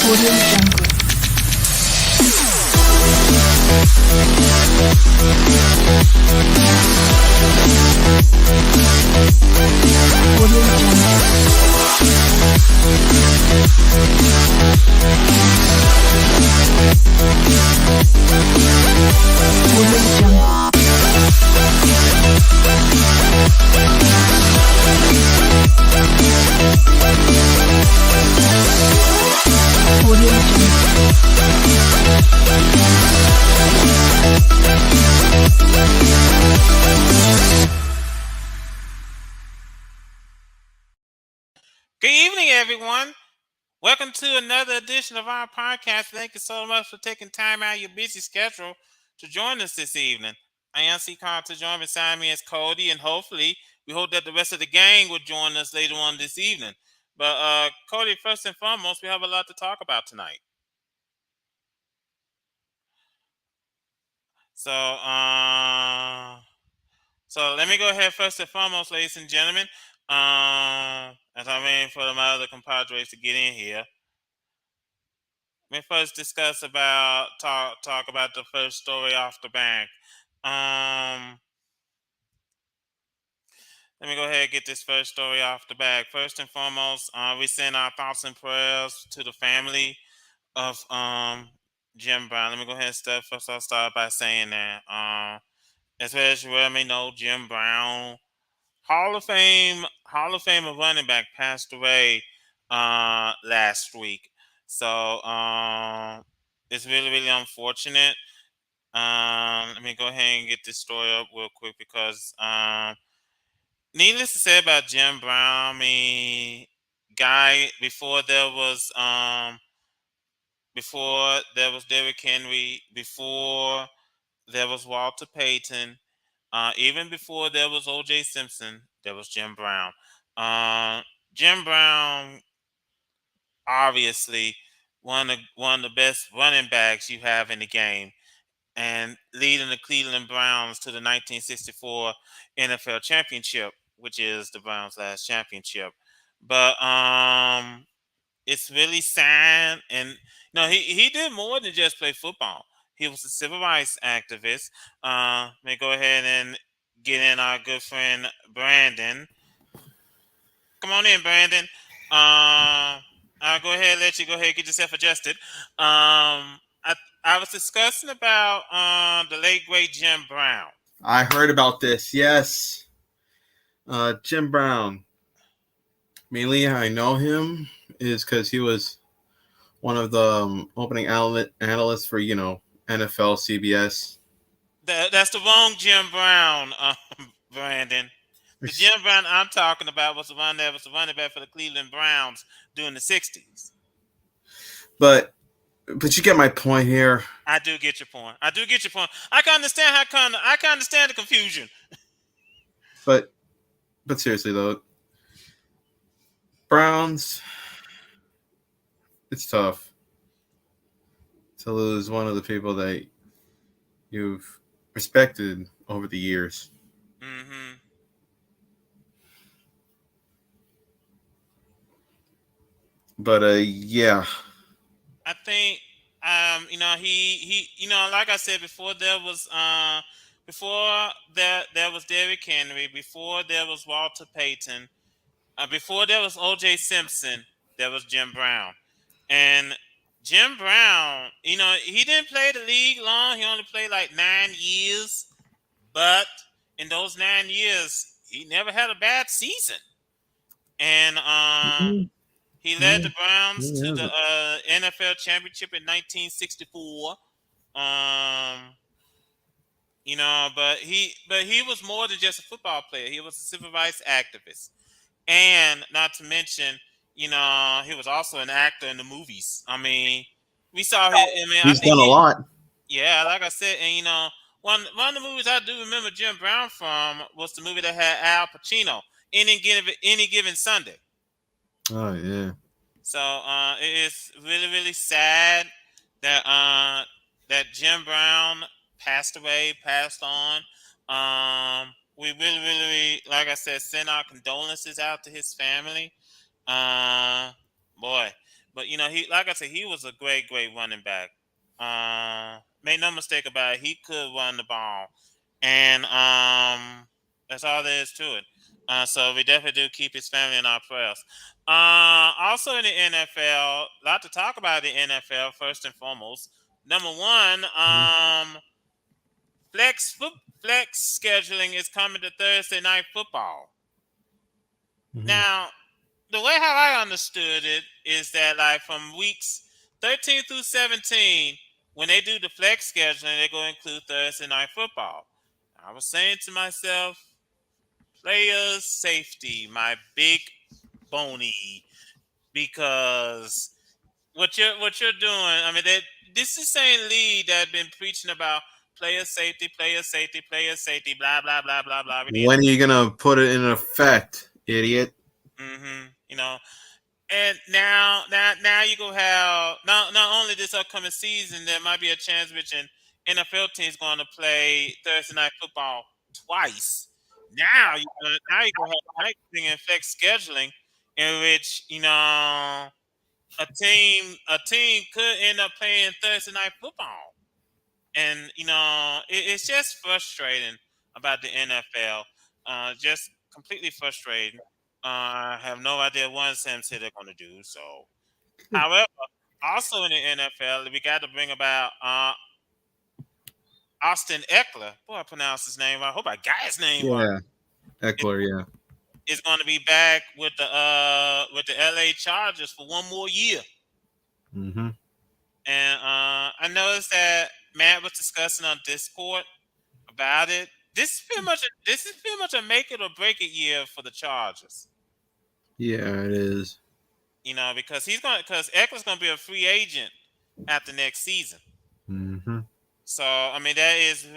Audio Jungle. Audio Jungle. Audio Jungle. Good evening, everyone. Welcome to another edition of our podcast. Thank you so much for taking time out of your busy schedule to join us this evening. I am C. Carl to join beside me as Cody, and hopefully we hope that the rest of the gang will join us later on this evening. But Cody, first and foremost, we have a lot to talk about tonight. So let me go ahead first and foremost, ladies and gentlemen. As I'm waiting for my other compadres to get in here. Let me first discuss about talk about the first story off the bank. Let me go ahead and get this first story off the back. First and foremost, we send our thoughts and prayers to the family of Jim Brown. Let me go ahead and start first. I'll start by saying that as well as you well may know, Jim Brown, Hall of Fame of running back, passed away last week. So it's really, really unfortunate. Let me go ahead and get this story up real quick because needless to say about Jim Brown, I mean, guy before there was Derrick Henry, before there was Walter Payton, even before there was O.J. Simpson, there was Jim Brown. Jim Brown, obviously, one of the best running backs you have in the game, and leading the Cleveland Browns to the 1964 NFL championship, which is the Browns' last championship. But it's really sad, and no, he did more than just play football. He was a civil rights activist. Let me go ahead and get in our good friend Brandon. Come on in, Brandon. I'll go ahead and let you go ahead and get yourself adjusted. I was discussing about the late great Jim Brown. I heard about this. Yes, Jim Brown. Mainly, I know him is because he was one of the opening analysts for NFL, CBS. That's the wrong Jim Brown, Brandon. The Jim Brown I'm talking about was the one that was the running back for the Cleveland Browns during the '60s. But you get my point here. I do get your point. I can understand I can understand the confusion. But seriously though, Browns, it's tough to lose one of the people that you've respected over the years. Mm-hmm. But yeah, I think he like I said before, there was Derrick Henry, before there was Walter Payton, before there was O.J. Simpson, there was Jim Brown. And Jim Brown, he didn't play the league long. He only played like 9 years. But in those 9 years, he never had a bad season. And he led the Browns to the NFL championship in 1964. But he was more than just a football player. He was a civil rights activist. And not to mention, he was also an actor in the movies. I mean, we saw him. He's done a lot. Yeah, like I said, and one of the movies I do remember Jim Brown from was the movie that had Al Pacino, Any Given Sunday. Oh yeah. So it is really, really sad that Jim Brown passed on. We really, really, like I said, send our condolences out to his family. Boy, But he, like I said, he was a great running back. Made no mistake about it, he could run the ball, and that's all there is to it. So we definitely do keep his family in our prayers. Also in the NFL, a lot to talk about in the NFL. First and foremost, number one, flex scheduling is coming to Thursday night football. Mhm. Now, the way how I understood it is that like from weeks 13 through 17, when they do the flex scheduling, they're going to include Thursday night football. I was saying to myself, players safety, my big bony, because what you're doing. I mean, this is the same league that been preaching about player safety, blah blah blah blah blah. We need, When are you gonna put it in effect, idiot? you know. And now you go have not only this upcoming season, there might be a chance which an NFL team is going to play Thursday night football twice. Now you go have night thing and flex scheduling, in which a team could end up playing Thursday night football, and it's just frustrating about the NFL. Just completely frustrating. I have no idea what Sam said they're going to do. So, however, also in the NFL, we got to bring about Austin Eckler. Boy, I pronounced his name right. I hope I got his name right. Yeah, Eckler. Yeah. Is going to be back with the LA Chargers for one more year. Mm-hmm. And I noticed that Matt was discussing on Discord about it. This is pretty much a make it or break it year for the Chargers. Yeah, it is. Because Eckler's going to be a free agent after next season. Mm-hmm. So I mean, that is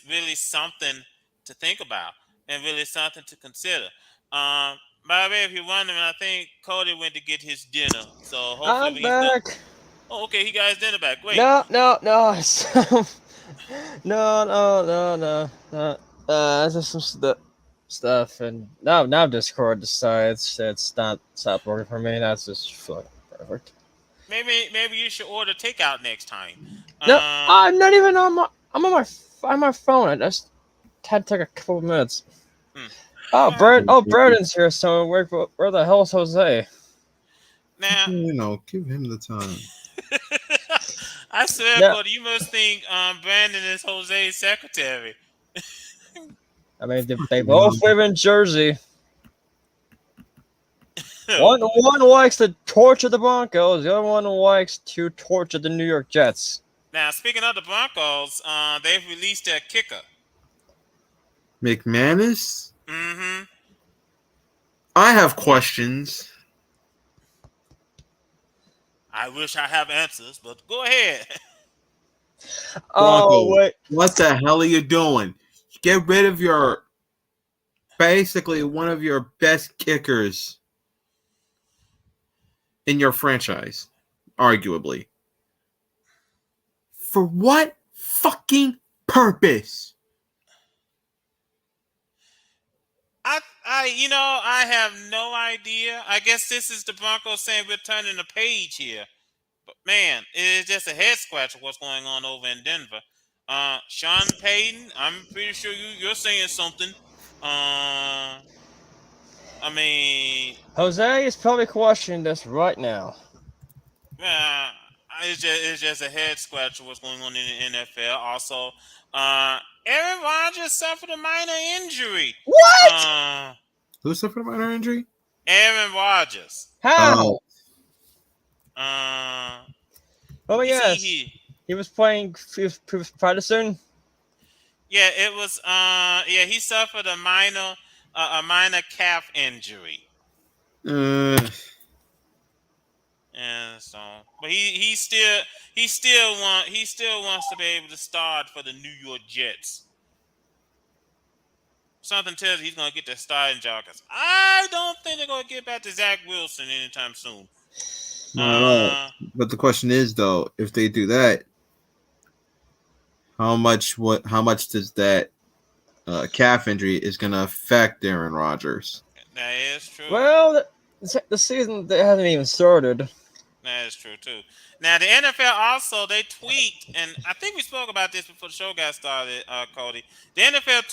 really something to think about and really something to consider. By the way, if you're wondering, I think Cody went to get his dinner. So hopefully I'm back. Oh, okay, he got his dinner back. Great. No. No. It's just some stuff, and now Discord decides it's not stop working for me. That's just fucking perfect. Maybe you should order takeout next time. No, I'm not even on my. I'm on my phone. I just had to take a couple of minutes. Broden's here. So where the hell is Jose? Now, give him the time. I swear, Cody, you must think Brandon is Jose's secretary. I mean, they both live in Jersey. One likes to torture the Broncos. The other one likes to torture the New York Jets. Now, speaking of the Broncos, they've released their kicker. McManus? Mm-hmm. I have questions. I wish I have answers, but go ahead. Oh, wait. What the hell are you doing? Get rid of basically one of your best kickers in your franchise, arguably. For what fucking purpose? I have no idea. I guess this is the Broncos saying we're turning the page here. But man, it is just a head scratcher what's going on over in Denver. Sean Payton, I'm pretty sure you're saying something. I mean, Jose is probably questioning this right now. It's just a head scratcher what's going on in the NFL. Also, Aaron Rodgers suffered a minor injury. What? Who suffered a minor injury? Aaron Rodgers. How? Oh yes. He was playing. He was practicing. Yeah, it was. He suffered a minor calf injury. And so, but he still wants to be able to start for the New York Jets. Something tells he's going to get the starting job. Cause I don't think they're going to get back to Zach Wilson anytime soon. Not at all. But the question is, though, if they do that, how much does that calf injury is going to affect Aaron Rodgers? That is true. Well, the season hasn't even started. That is true too. Now the NFL also they tweet, and I think we spoke about this before the show got started, Cody. The NFL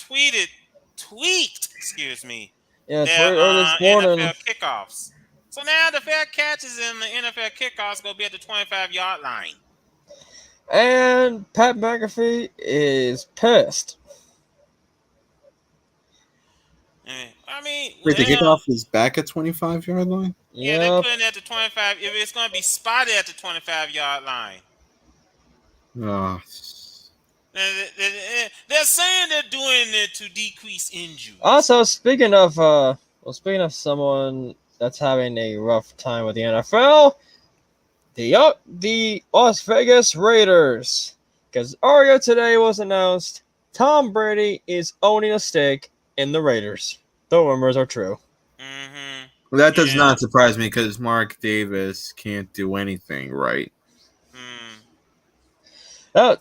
excuse me, Yeah, their tweet early this morning. NFL kickoffs. So now the fair catches in the NFL kickoffs gonna be at the 25-yard line. And Pat McAfee is pissed. I mean, Wait, the well, kickoff is back at 25-yard line? yeah, they Yep. put it at the 25. If it's gonna be spotted at the 25-yard line. Oh. They're saying they're doing it to decrease injuries. Also, speaking of someone that's having a rough time with the NFL, the Las Vegas Raiders, because earlier today was announced Tom Brady is owning a stake in the Raiders. The rumors are true. Mm-hmm. Well, that does not surprise me because Mark Davis can't do anything right. Oh,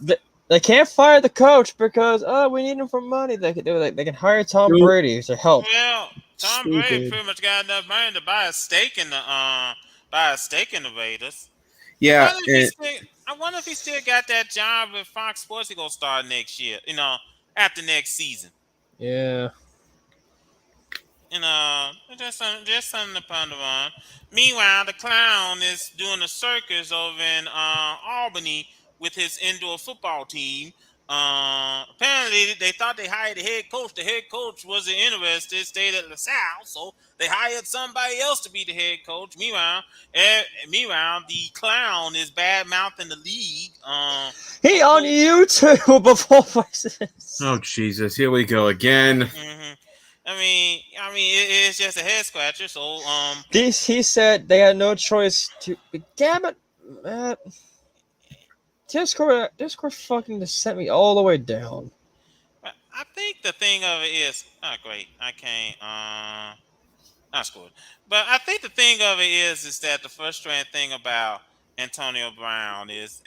they can't fire the coach because we need him for money. They can hire Tom Brady to help. Well, Tom Brady pretty much got enough money to buy a stake in the Raiders. Yeah, I wonder if he still got that job with Fox Sports. He gonna start next year. After next season. Yeah. Just something to ponder on. Meanwhile, the clown is doing a circus over in Albany with his indoor football team. Apparently, they thought they hired the head coach. The head coach wasn't interested, stayed at LaSalle, so they hired somebody else to be the head coach. Meanwhile, the clown is bad mouthing the league. He on YouTube before. Oh Jesus! Here we go again. Mm-hmm. I mean, it's just a head scratcher. So, he said they had no choice to. Damn it, Matt. Discord fucking just sent me all the way down. I think the thing of it is, great. I can't. Not scored. But I think the thing of it is that the frustrating thing about Antonio Brown is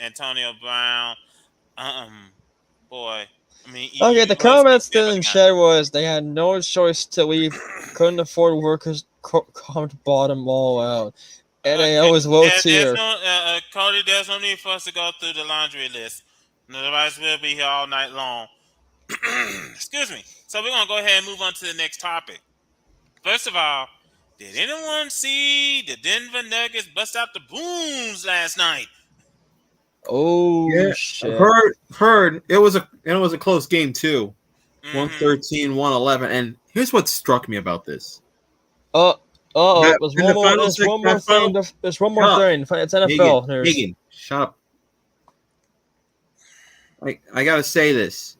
boy. I mean, okay, the comments Dylan shared was they had no choice to leave, couldn't afford workers, come to bottom all out. And they always low tier. Cody, there's no need for us to go through the laundry list. Otherwise, we'll be here all night long. Excuse me. So we're going to go ahead and move on to the next topic. First of all, did anyone see the Denver Nuggets bust out the booms last night? Oh, yeah, shit. Heard. It was a close game, too. 113, 111. And here's what struck me about this. There's one more thing. It's NFL news. Hagen, shut up. I gotta say this.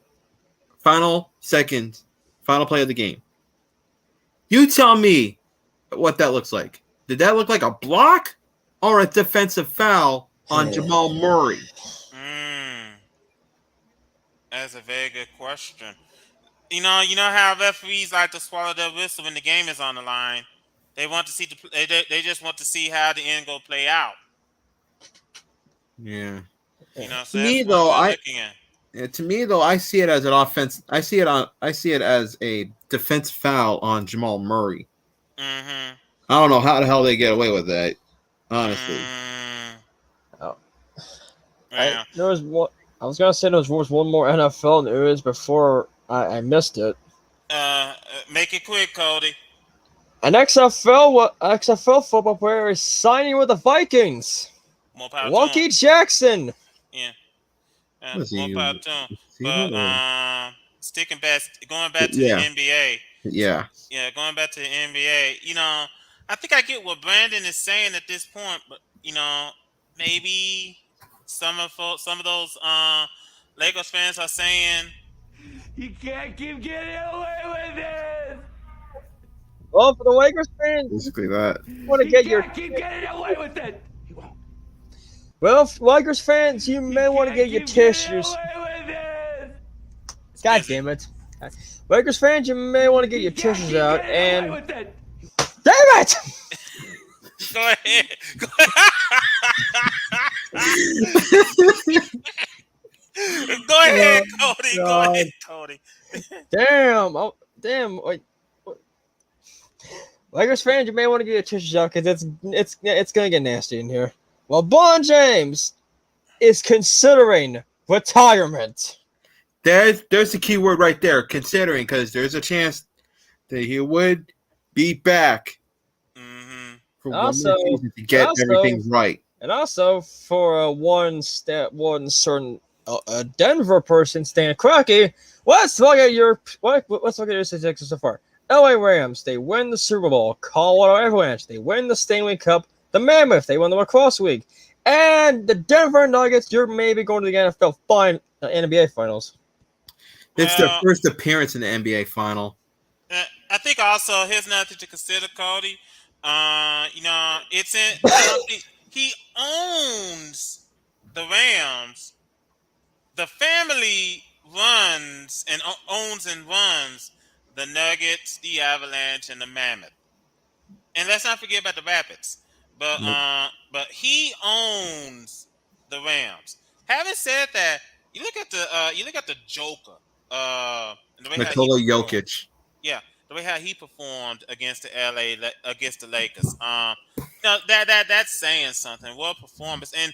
Final play of the game. You tell me what that looks like. Did that look like a block or a defensive foul on Jamal Murray? That's a very good question. You know how referees like to swallow their whistle when the game is on the line. They want to see they just want to see how the end go play out. Yeah. So to me though, I see it as an offense. I see it as a defense foul on Jamal Murray. Mm-hmm. I don't know how the hell they get away with that. Honestly. Yeah. I was gonna say there was one more NFL news before I missed it. Make it quick, Cody. An XFL football player is signing with the Vikings. Lucky Jackson. Yeah. More power to him. But going back to the NBA. Yeah. Yeah, going back to the NBA. I think I get what Brandon is saying at this point, but maybe some of those Lakers fans are saying you can't keep getting away with it. Well, for the Lakers fans, basically that. Want to keep getting away with it. He won't. Well, for Lakers fans, you may want to get your tissues. God damn it. Lakers fans, you may want to get your tissues out and. Damn it! Go ahead. Go ahead, Cody. God. Go ahead, Cody. Damn. Oh, damn. Wait. Lakers fans, you may want to get your tissues out because it's gonna get nasty in here. LeBron James is considering retirement. There's the key word right there, considering, because there's a chance that he would be back Mm-hmm. for Also- one more season to get also- everything right. And also for one certain Denver person, Stan Kroenke. Let's look at your statistics so far. LA Rams, they win the Super Bowl. Colorado Avalanche, they win the Stanley Cup. The Mammoth, they won the Lacrosse League. And the Denver Nuggets, you're maybe going to the NBA Finals. It's their Well, first appearance in the NBA final. I think also here's another thing to consider, Cody. It's in. He owns the Rams. The family runs and owns and runs the Nuggets, the Avalanche, and the Mammoth. And let's not forget about the Rapids. But he owns the Rams. Having said that, you look at the Joker. And the way how he Nikola performed. Jokic. Yeah, the way how he performed against the Lakers. That's saying something. Well, performance, and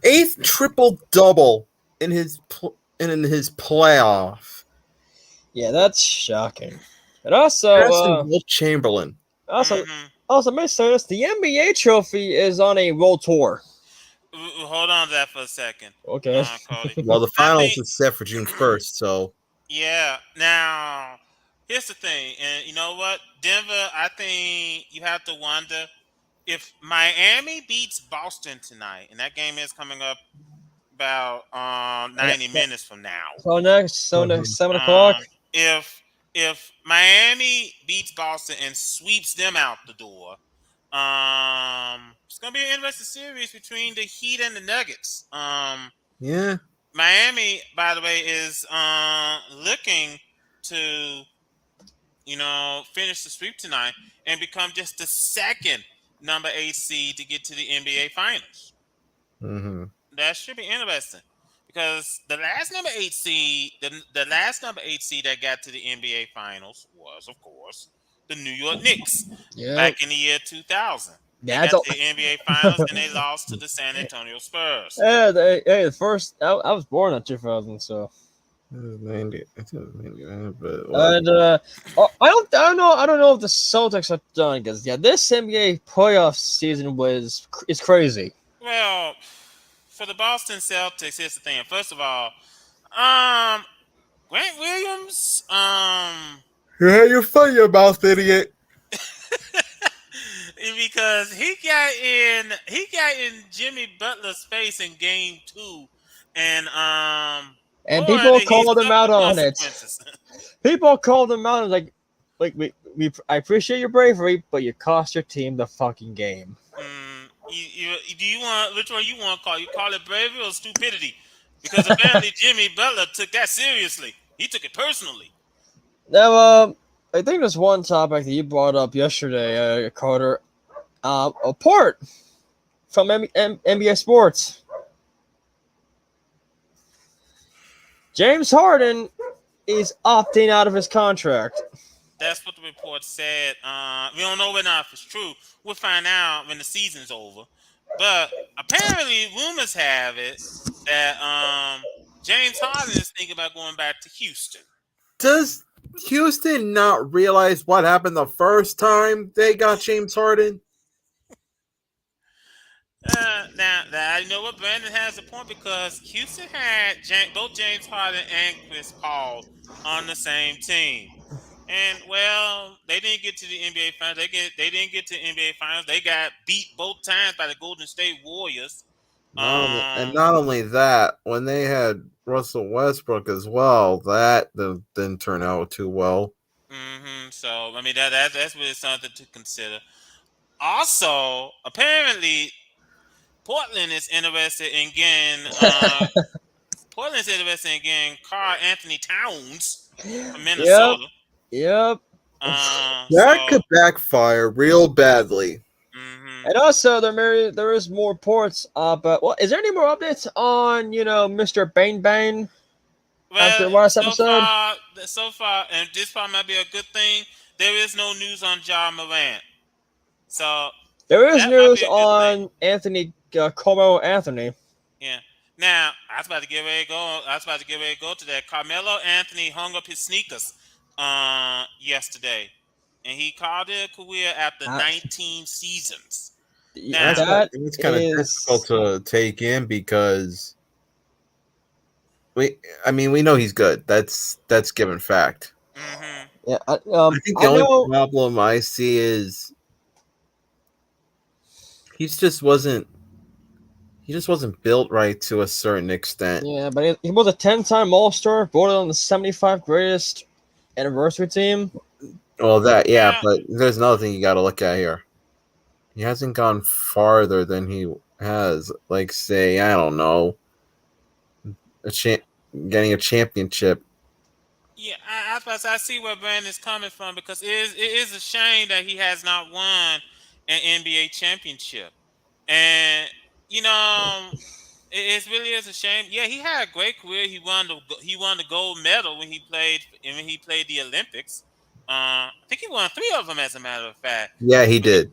Eighth triple double in his playoff. Yeah, that's shocking. And also, Will Chamberlain. mhm. Also, may I say this? The NBA trophy is on a world tour. Hold on to that for a second, Okay. Cody. Well, the finals think- is set for June 1st, so Yeah. Now, here's the thing, and you know what, Denver. I think you have to wonder if Miami beats Boston tonight, and that game is coming up about 90 minutes from now. So next 7 o'clock. If Miami beats Boston and sweeps them out the door, it's gonna be an interesting series between the Heat and the Nuggets. yeah. Miami, by the way, is looking to, finish the sweep tonight and become just the second number 8 seed to get to the NBA Finals. Mm-hmm. That should be interesting because the last number 8 seed, the last number 8 seed that got to the NBA Finals was, of course, the New York Knicks Yeah. back in the year 2000. They That's got to the NBA Finals and they lost to the San Antonio Spurs. the first I was born in 2000, so 90, I think it was 99, but and I don't know if the Celtics are done because this NBA playoff season is crazy. Well, for the Boston Celtics, here's the thing. First of all, Grant Williams, yeah, you're funny, your mouth, idiot. because he got in Jimmy Butler's face in Game 2, and boy, People did he called him suffer out on it. consequences. People called him out and I appreciate your bravery, but you cost your team the fucking game. Do you want, which one you want to call? You call it bravery or stupidity? Because apparently Jimmy Butler took that seriously. He took it personally. Now, I think there's one topic that you brought up yesterday, Carter. A report from NBA Sports. James Harden is opting out of his contract. That's what the report said. We don't know whether or not it's true. We'll find out when the season's over. But apparently, rumors have it that James Harden is thinking about going back to Houston. Does Houston not realize what happened the first time they got James Harden? Now, you know what? Brandon has a point because Houston had both James Harden and Chris Paul on the same team. And, well, they didn't get to the NBA Finals. They didn't get to the NBA Finals. They got beat both times by the Golden State Warriors. And not only that, when they had Russell Westbrook as well, that didn't turn out too well. Mm-hmm. So, I mean, that's really something to consider. Also, apparently, Portland is interested in getting Karl Anthony Towns from Minnesota. Yep. That could backfire real badly. Mm-hmm. And also, there is more reports. But is there any more updates on Mr. Bang Bang? After the last episode? So far, and this probably might be a good thing, there is no news on Ja Morant. So There is That might news be a good thing. on Anthony Carmelo Anthony. Yeah. Now, I was about to get ready to go to that. Carmelo Anthony hung up his sneakers yesterday. And he called it a career after Uh, 19 seasons. That's Now, That it's kind of difficult is to take in because we know he's good. That's given fact. mhm. yeah. I think the I only know. problem I see is he just wasn't built right to a certain extent. Yeah, but he was a 10-time All-Star, voted on the 75 greatest anniversary team. Well, that Yeah. but there's another thing you got to look at here. He hasn't gone farther than he has, like say, I don't know, getting a championship. Yeah, I see where Brandon's coming from because it is a shame that he has not won an NBA championship. And you know, it really is a shame. Yeah, he had a great career. He won the gold medal when he played the Olympics. I think he won 3 of them, as a matter of fact. Yeah, he When he, did.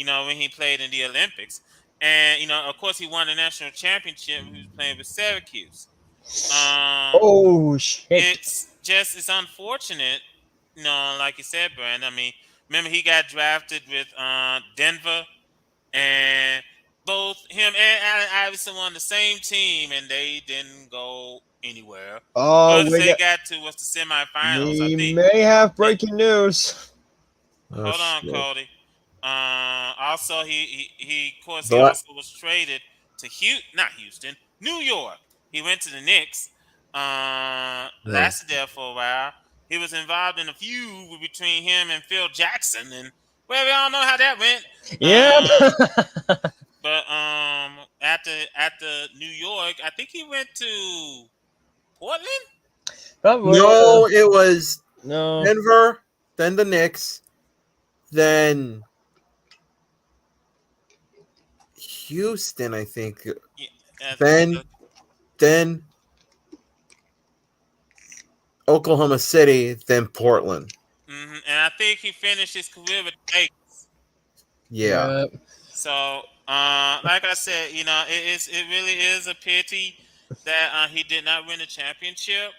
when he played in the Olympics, and of course, he won the national championship when he was playing with Syracuse. Oh shit! It's unfortunate, like you said, Brandon. I mean, remember he got drafted with Denver, and both him and Allen Iverson were on the same team, and they didn't go anywhere. Oh, Furthest they got to was the semifinals, I we think. may have breaking news. Oh, Hold on, shit. Cody. Also, of course, The he la- also was traded to not Houston, New York. He went to the Knicks. Lasted there for a while. He was involved in a feud between him and Phil Jackson, and well, we all know how that went. Yep. But after New York, I think he went to Portland. Probably, No, it was no. Denver, then the Knicks, then Houston, I think. Yeah, that's Then because- then Oklahoma City, then Portland. and I think he finished his career with the Lakers. Yeah. Yep. So, like I said, it really is a pity that he did not win the championship.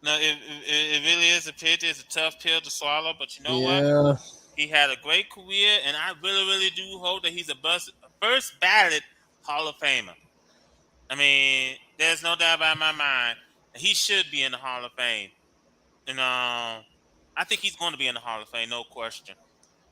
No, it really is a pity. It's a tough pill to swallow, but you know what? Yeah. He had a great career, and I really, really do hope that he's a first ballot Hall of Famer. I mean, there's no doubt about my mind. He should be in the Hall of Fame. And I think he's going to be in the Hall of Fame, no question.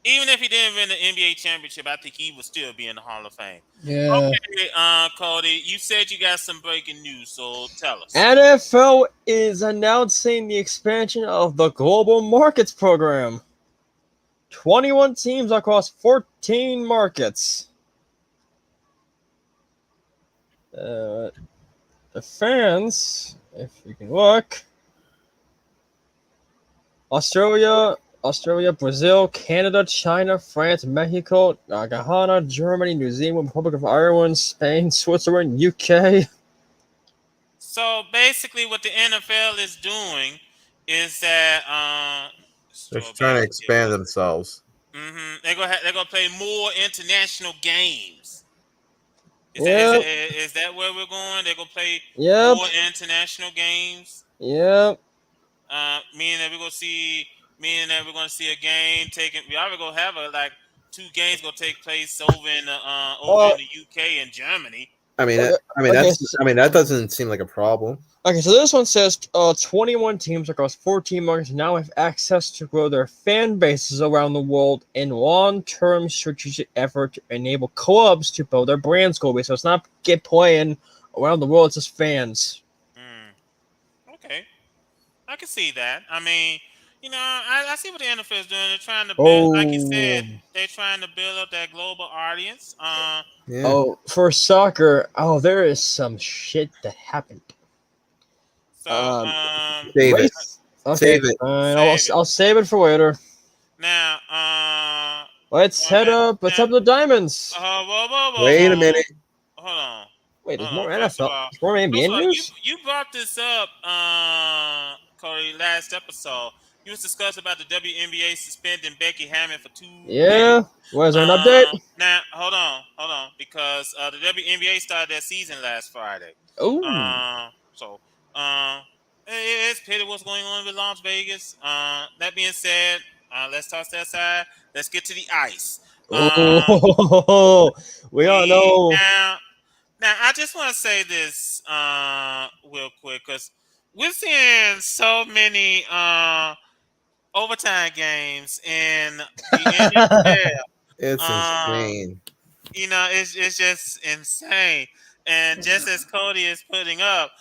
Even if he didn't win the NBA championship, I think he would still be in the Hall of Fame. Yeah. Okay, Cody, you said you got some breaking news, so tell us. NFL is announcing the expansion of the Global Markets Program. 21 teams across 14 markets. The fans, if you can look, Australia, Brazil, Canada, China, France, Mexico, Ghana, Germany, New Zealand, Republic of Ireland, Spain, Switzerland, UK. So basically, what the NFL is doing is that They're trying to expand themselves. They're gonna play more international games. Yep. Is that where we're going? They're gonna play Yep. more international games. Yep. Meaning that we're gonna see a game taking. We already gonna have 2 games gonna take place over in the UK and Germany. That doesn't seem like a problem. Okay, so this one says 21 teams across 14 markets now have access to grow their fan bases around the world in long-term strategic effort to enable clubs to build their brands globally. So it's not get playing around the world, it's just fans. Okay, I can see that. I mean, I see what the NFL is doing. They're trying to build, like you said, they're trying to build up that global audience. Yeah. Oh, for soccer, there is some shit that happened. So, Save it. Okay, Save it. fine. Save I'll save it for later. now, Let's head up. Let's head to the Diamonds. whoa, Wait a minute. Hold on. Wait, there's Hold more on. First of NFL. all- There's more NBA First of all, news. you brought this up, Cody, last episode. you was discussing about the WNBA suspending Becky Hammond for 2 Yeah. games. Was there an update? Now hold on, because the WNBA started their season last Friday. Ooh. So it's pity what's going on with Las Vegas. That being said, let's toss that aside. Let's get to the ice. Oh, we all know. Now, I just want to say this real quick because we're seeing so many overtime games in the NFL. It's Um, insane. it's just insane. And just as Cody is putting up,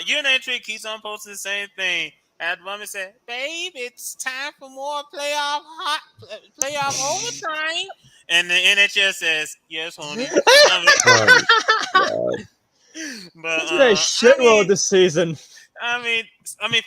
Unitary keeps on posting the same thing. Had woman said, "Babe, it's time for more playoff overtime." And the NHL says, "Yes, honey." But It's been a shit road this season. I mean,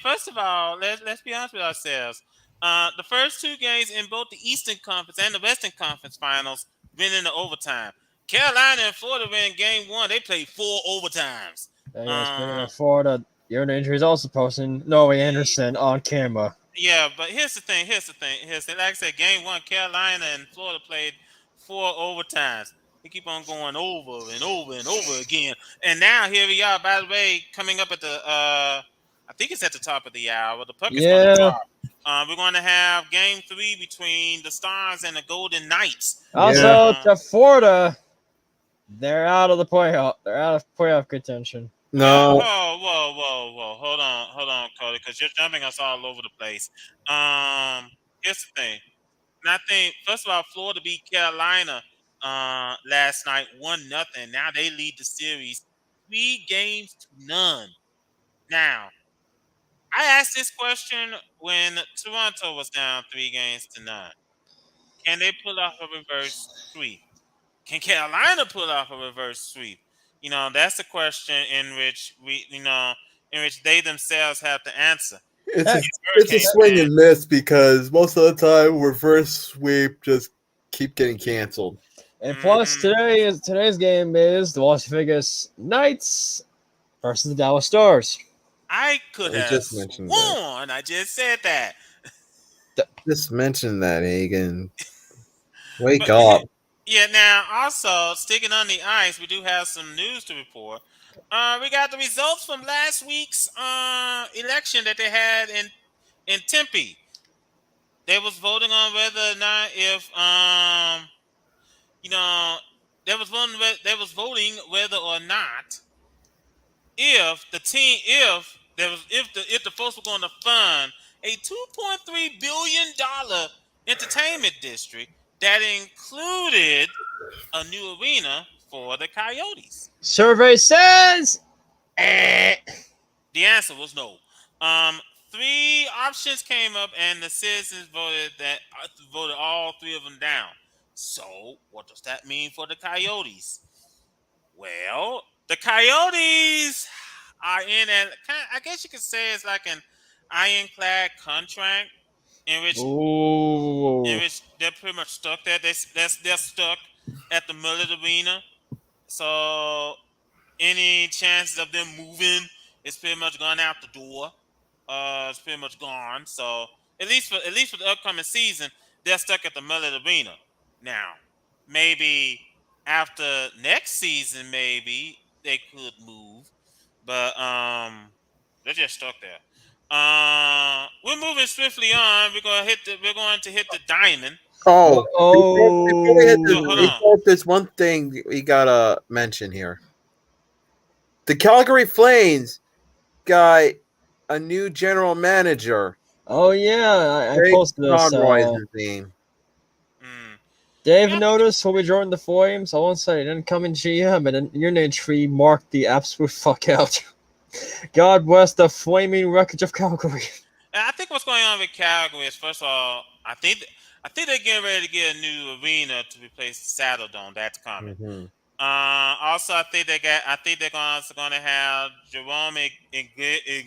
first of all, let's be honest with ourselves. The first 2 games in both the Eastern Conference and the Western Conference Finals went into overtime. Carolina and Florida were in Game 1. They played 4 overtimes. Speaking of Florida, your injury is also posting Noe Anderson on camera. Yeah, but here's the thing. Like I said, Game 1, Carolina and Florida played 4 overtimes. They keep on going over and over and over again. And now here we are. By the way, coming up at the I think it's at the top of the hour. The puck is going to drop. We're going to have Game 3 between the Stars and the Golden Knights. Also, to Florida, they're out of the playoff. They're out of playoff contention. No. Whoa. Hold on, Cody, because you're jumping us all over the place. Here's the thing. And I think, first of all, Florida beat Carolina last night 1-0. Now they lead the series 3-0. Now, I asked this question when Toronto was down 3-0. Can they pull off a reverse sweep? Can Carolina pull off a reverse sweep? That's a question in which in which they themselves have to answer. It's a swing and miss because most of the time reverse sweep just keep getting canceled. And plus, today's game is the Las Vegas Knights versus the Dallas Stars. I could have just mentioned sworn I just said that. Just mention that, Hagen. Wake up. Yeah, now also sticking on the ice, we do have some news to report. We got the results from last week's election that they had in Tempe. They was voting on whether or not if they was voting whether or not if the folks were going to fund a $2.3 billion entertainment district that included a new arena for the Coyotes. Survey says the answer was no. 3 options came up, and the citizens voted all 3 of them down. So, what does that mean for the Coyotes? Well, the Coyotes are in I guess you could say it's like an ironclad contract in which they're pretty much stuck there. They're stuck at the Mullet Arena. So any chances of them moving is pretty much gone out the door. It's pretty much gone. So at least for the upcoming season, they're stuck at the Mullet Arena. Now, maybe after next season, maybe they could move, but they're just stuck there. We're moving swiftly on. We're going to hit the diamond. Before we hit there's one thing we gotta mention here. The Calgary Flames got a new general manager. Oh yeah, I posted this. Conroy's his name. Dave noticed when we joined the Flames. I won't say he didn't come in GM, but then your name tree marked the absolute fuck out. God bless the flaming wreckage of Calgary. And I think what's going on with Calgary is, first of all, I think they're getting ready to get a new arena to replace the Saddle Dome. That's coming. Mm-hmm. Also, I think they're also going to have Jerome Iginla.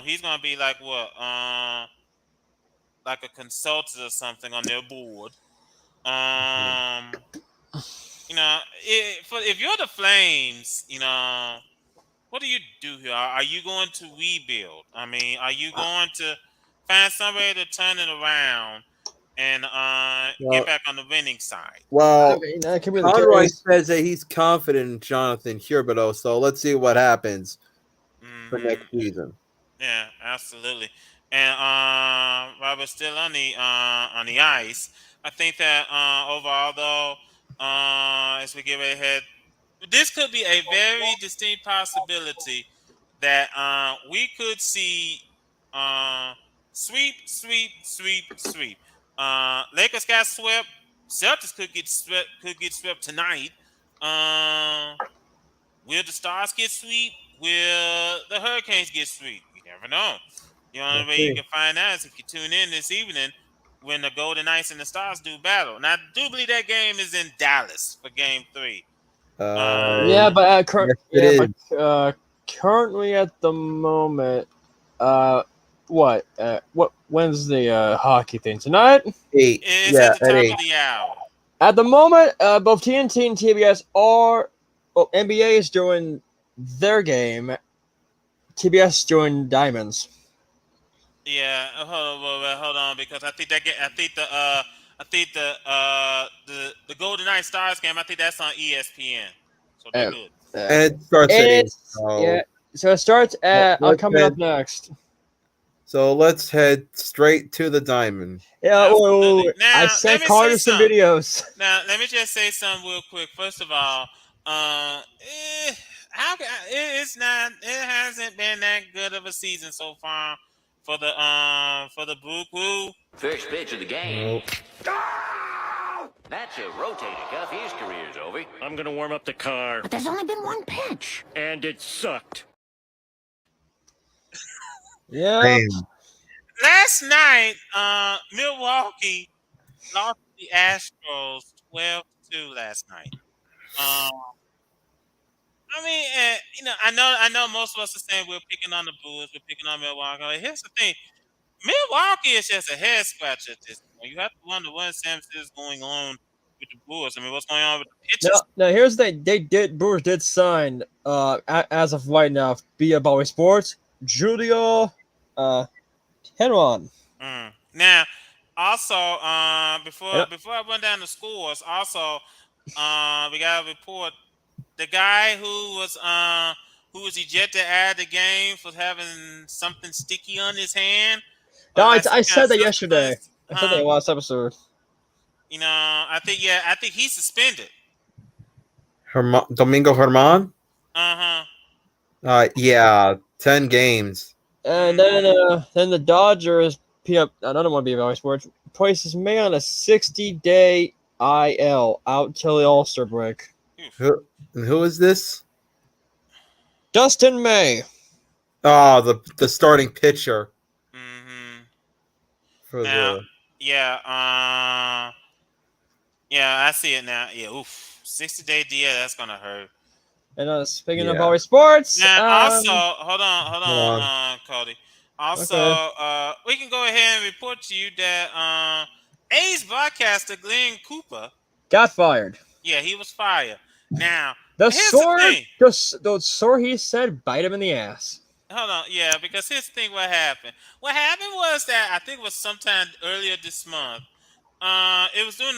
He's going to be like what? Like a consultant or something on their board. If you're the Flames, what do you do here? Are you going to rebuild? I mean, are you going to find somebody to turn it around and get back on the winning side? I Well, mean, that could be the Conroy case. says that he's confident in Jonathan Huberdeau, so let's see what happens for next season. Yeah, absolutely. And while we're still on the ice, I think that overall though, as we get ahead, this could be a very distinct possibility that we could see sweep, sweep, sweep, sweep. Lakers got swept. Celtics could get swept tonight. Will the Stars get sweep? Will the Hurricanes get sweep? You never know. The only way you can find out is if you tune in this evening when the Golden Knights and the Stars do battle. Now, I do believe that game is in Dallas for Game 3. Yeah, but currently at the moment, when's the hockey thing tonight? 8. It's at the top of the hour. At the moment, both TNT and TBS are. Well, NBA is doing their game. TBS is doing Diamonds. Yeah, hold on, because I think the Golden Knights Stars game. I think that's on ESPN. So they're good. And it starts at 8. So it starts at. I'm coming up next. So let's head straight to the Diamond. Yeah, Now, I sent Carter some videos. Now, let me just say something real quick. First of all, it hasn't been that good of a season so far for the Blue Crew. First pitch of the game. Oh! That's a rotator cuff. His career's over. I'm gonna warm up the car. But there's only been one pitch. And it sucked. Yeah. Damn. Last night, Milwaukee lost the Astros 12-2 last night. I mean, I know most of us are saying we're picking on the Bulls, we're picking on Milwaukee. Here's the thing: Milwaukee is just a head scratcher at this point. You have to wonder what is going on with the Bulls. I mean, what's going on with the pitchers? Now here's the thing. Brewers did sign as of right now via VWU Sports Julio Henron. Now, also, before I run down the scores, also, we got a report. The guy who was ejected out of the game for having something sticky on his hand. No, I said that yesterday. I said that last episode. I think he's suspended. Domingo Germán? Uh-huh. Yeah, 10 games. And then the Dodgers, another one being VWU Sports, places May on a 60-day IL out till the All-Star break. Who is this? Dustin May. Oh, the starting pitcher. Yeah, I see it now. Yeah, 60-day DL, that's gonna hurt. And speaking of VWU Sports, also hold on, Cody. Also, we can go ahead and report to you that A's broadcaster Glenn Cooper got fired. Yeah, he was fired. Now, the sword sword he said bite him in the ass. Hold on, yeah, because here's the thing. What happened? What happened was that I think it was sometime earlier this month. It was during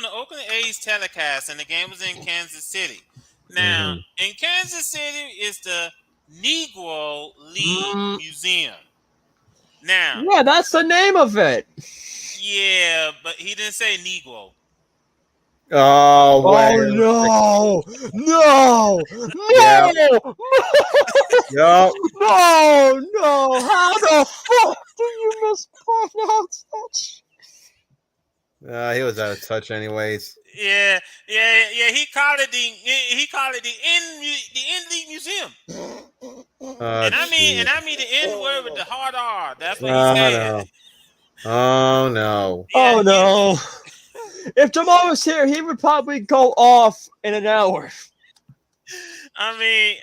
the Oakland A's telecast, and the game was in Kansas City. Now, in Kansas City is the Negro League Museum. Now, yeah, that's the name of it. Yeah, but he didn't say Negro. Oh, no! Yep. No! How the fuck do you mispronounce that? He was out of touch, anyways. Yeah. He called it the N League Museum. And I mean the N word with the hard R. That's what he said. Oh no! Oh no! If Jamal was here, he would probably go off in an hour. I mean,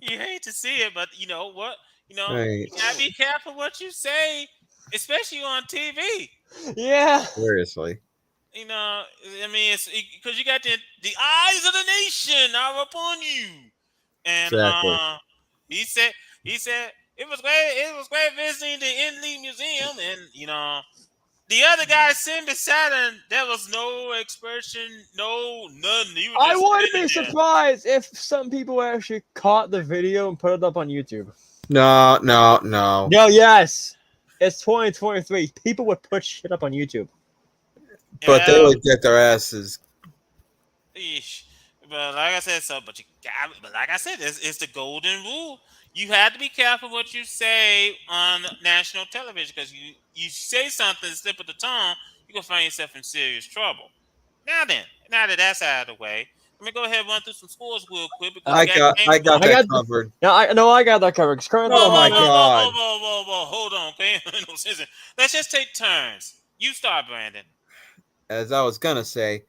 you hate to see it, but you know what? You gotta be careful what you say, especially on TV. Yeah. Seriously. I mean, it's because you got the eyes of the nation are upon you, And Exactly. he said it was great. It was great visiting the In-League Museum, and the other guy sitting beside him, there was no expression, nothing. He was I just wouldn't be sitting there. surprised if some people actually caught the video and put it up on YouTube. No. No, yes. It's 2023. People would put shit up on YouTube. But they Well, would get their asses. Eesh. But like I said, but like I said, it's the golden rule. You have to be careful what you say on national television because you say something slip of the tongue, you gonna find yourself in serious trouble. Now that that's out of the way, let me go ahead and run through some scores real quick because I we got got games that I got- covered. No, I got that covered. 'Cause currently, Oh my God. Whoa, hold on, okay? No, listen. Let's just take turns. You start, Brandon. As I was gonna say,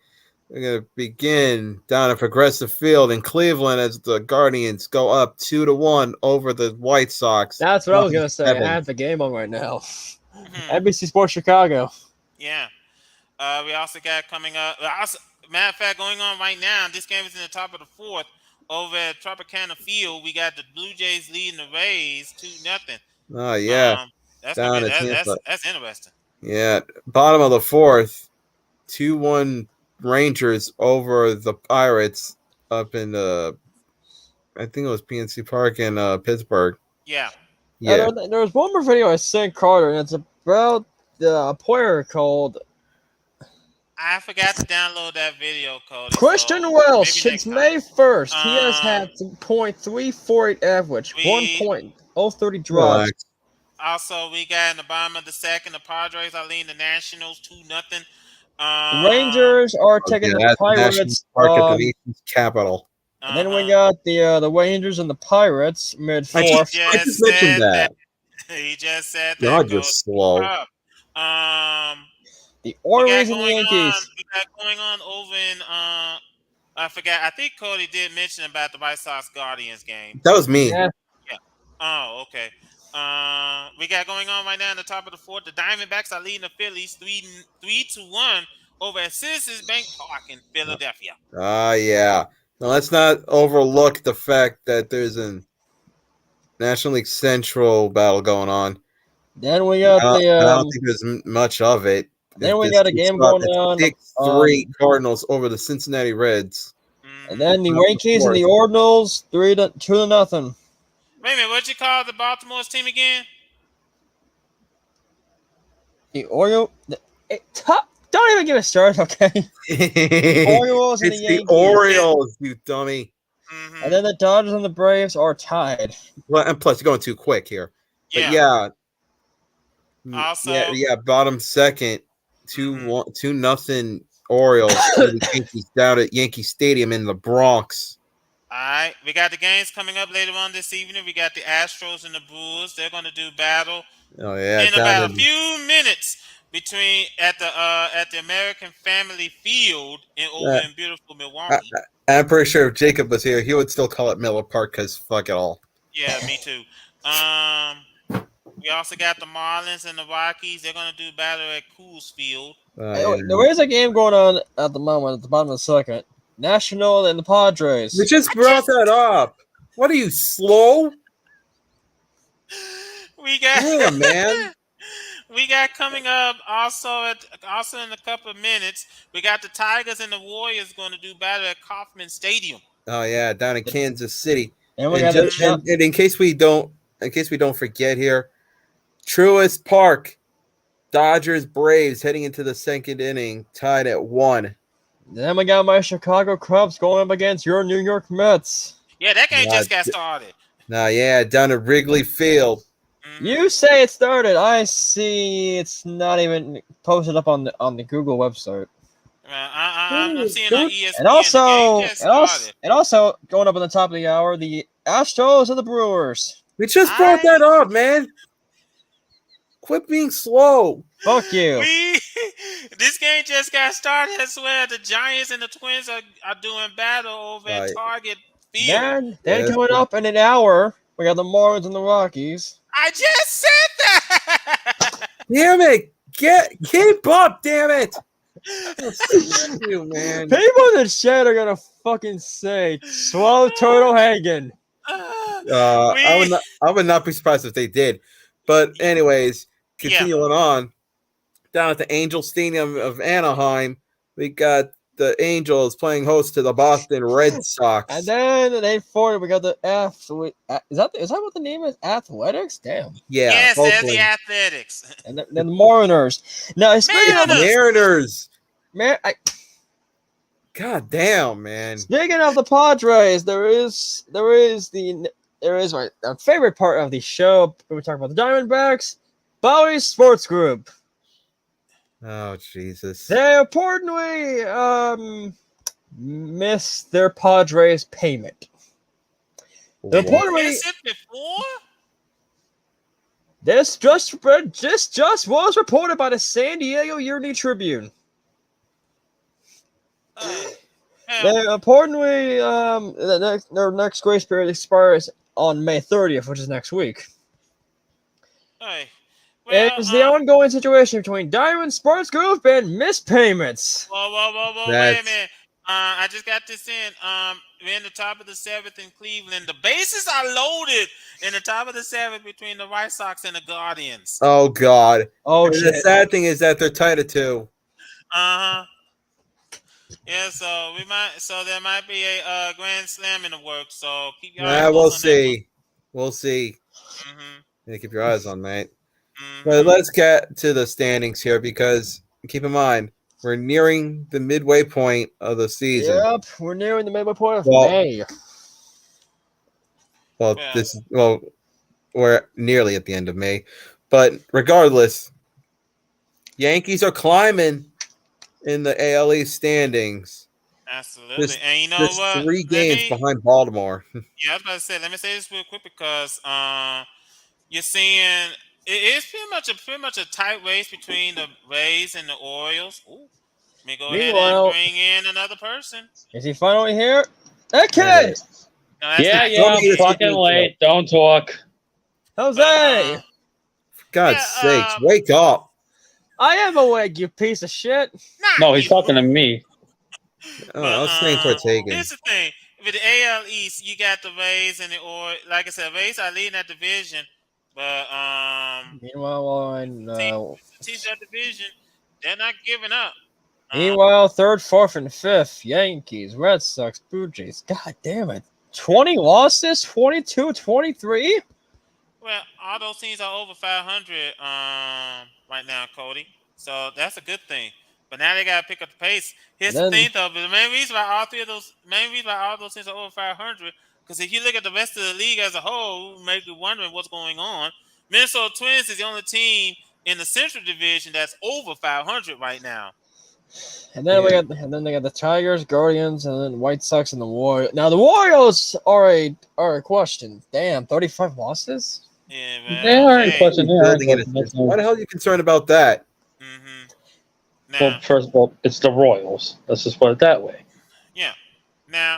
we're gonna begin down at Progressive Field in Cleveland as the Guardians go up 2-1 over the White Sox. That's what I was gonna say. I 7. have the game on right now. Mhm. NBC Sports Chicago. Yeah. We also got coming up. Matter of fact, going on right now, this game is in the top of the fourth over at Tropicana Field. We got the Blue Jays leading the Rays 2-0. Oh yeah, That's down gonna be at Tampa. that's interesting. Yeah, bottom of the fourth, 2-1 Rangers over the Pirates up in I think it was PNC Park in Pittsburgh. Yeah. Yeah, There was one more video I sent Carter, and it's about a player called I forgot to download that video code. Christian so Welsh. maybe Since next time. May 1st, he has Um, had .348 average, we- 1.030 drives. relax. Also, we got in the bottom of the second, the Padres are leading the Nationals 2-0. The Rangers are taking Yeah, the that's National Pirates. Park at the nation's capital. And then we got the Rangers and the Pirates mid I fourth. just mentioned that. He just said that. Y'all Coach. just slow. The We got Orioles and the going Yankees. on- We got going on over in I forgot. I think Cody did mention about the White Sox Guardians game. That was me. Yeah. Oh, okay. We got going on right now in the top of the fourth. The Diamondbacks are leading the Phillies 3-1 over at Citizens Bank Park in Philadelphia. Yeah. Now let's not overlook the fact that there's a National League Central battle going on. Then we got I the don't think there's much of it. then we This got a is game up. going It's on. 6-3 Cardinals over the Cincinnati Reds. And then the Top of the Yankees and the fourth. Ordinals 2-0. Wait a minute, what'd you call the Baltimore's team again? The Orioles. Don't even get me started, okay? Orioles and It's the the Yankees. Orioles, you dummy. Mhm. And then the Dodgers and the Braves are tied. Well, and plus, you're going too quick here. But Yeah. Also, Also- yeah, bottom second, 2-0 Orioles over the Yankees down at Yankee Stadium in the Bronx. All right, we got the games coming up later on this evening. We got the Astros and the Brewers. They're going to do battle Oh yeah, in down about a in- few minutes at the American Family Field over in beautiful Milwaukee. I'm pretty sure if Jacob was here, he would still call it Miller Park because fuck it all. Yeah, me too. We also got the Marlins and the Rockies. They're going to do battle at Coors Field. There is a game going on at the moment at the bottom of the second. National and the Padres. We just brought that up. What are you, slow? We got Yeah, man. We got coming up also in a couple of minutes. We got the Tigers and the Warriors going to do battle at Kauffman Stadium. Oh yeah, down in Kansas City. And we And, got just, and in case we don't forget here, Truist Park, Dodgers Braves heading into the second inning, tied at 1. then we got my Chicago Cubs going up against your New York Mets. Yeah, that game Yeah, just got started. Yeah, down at Wrigley Field. Mhm. You say it started. I see it's not even posted up on the Google website. I'm seeing on ESPN. And also, the game just started. and also going up on the top of the hour, the Astros and the Brewers. We just brought that up, man. Quit being slow. Fuck you. This game just got started. I swear the Giants and the Twins are doing battle over at Right. Target Field. Then Yes. coming up in an hour, we got the Marlins and the Rockies. I just said that. Damn it. Keep up, damn it. You, man. People in the chat are gonna fucking say, "Slow Turtle Hagen." I would not be surprised if they did. But anyways, continuing on, down at the Angel Stadium of Anaheim, we got the Angels playing host to the Boston Red Sox. And then at 8:40, we got the is that what the name is? Athletics? Damn. Yeah. Yes, there's Oakland. the Athletics. And then the Mariners. Now, speaking of Mariners. man, God damn, man. speaking of the Padres, there is our favorite part of the show. We talk about the Diamondbacks, VWU Sports Group. Oh, Jesus. They reportedly missed their Padres payment. The reportedly, Is it before? this just was reported by the San Diego Union Tribune. They reportedly their next grace period expires on May 30th, which is next week. Hey, well, It's the ongoing situation between Diamond Sports Group and missed payments. whoa, wait a minute. I just got this in. We're in the top of the seventh in Cleveland. The bases are loaded in the top of the seventh between the White Sox and the Guardians. Oh, God. Oh, And the sad thing is that they're tied at 2. Uh-huh. Yeah, so there might be a grand slam in the works. So keep your eyes We'll on see. We'll see. that one. Yeah, keep your eyes on that. Mhm. But let's get to the standings here because keep in mind, we're nearing the midway point of the season. Yep, we're nearing the midway point of Well, May. Well, we're nearly at the end of May. But regardless, Yankees are climbing in the AL East standings. Absolutely. And you know what? 3 games behind Baltimore. Yeah, I was about to say, let me say this real quick because you're seeing it is pretty much a tight race between the Rays and the Orioles. Ooh, let me go ahead and bring in another person. Is he finally here? That kid! No, that's Yeah, not- I'm fucking late. Don't talk. Jose! For God's sakes, wake up. I am awake, you piece of shit. No, he's talking to me. Oh, I was saying for taking. Here's the thing. With the AL East, you got the Rays and the Orioles. Like I said, Rays are leading that division. But Meanwhile, teams that division, they're not giving up. Meanwhile, 3rd, 4th, and 5th, Yankees, Red Sox, Blue Jays. God damn it. 20 losses, 22, 23? Well, all those teams are over 500 right now, Cody. So that's a good thing. But now they got to pick up the pace. Here's the thing, though. The main reason why all those teams are over 500, because if you look at the rest of the league as a whole, you may be wondering what's going on. Minnesota Twins is the only team in the Central Division that's over 500 right now. And then they got the Tigers, Guardians, and then White Sox and the Warriors. Now the Warriors are a question. Damn, 35 losses? Yeah, man. They are in question. Why the hell are you concerned about that? Well, first of all, it's the Royals. Let's just put it that way. Yeah. Now,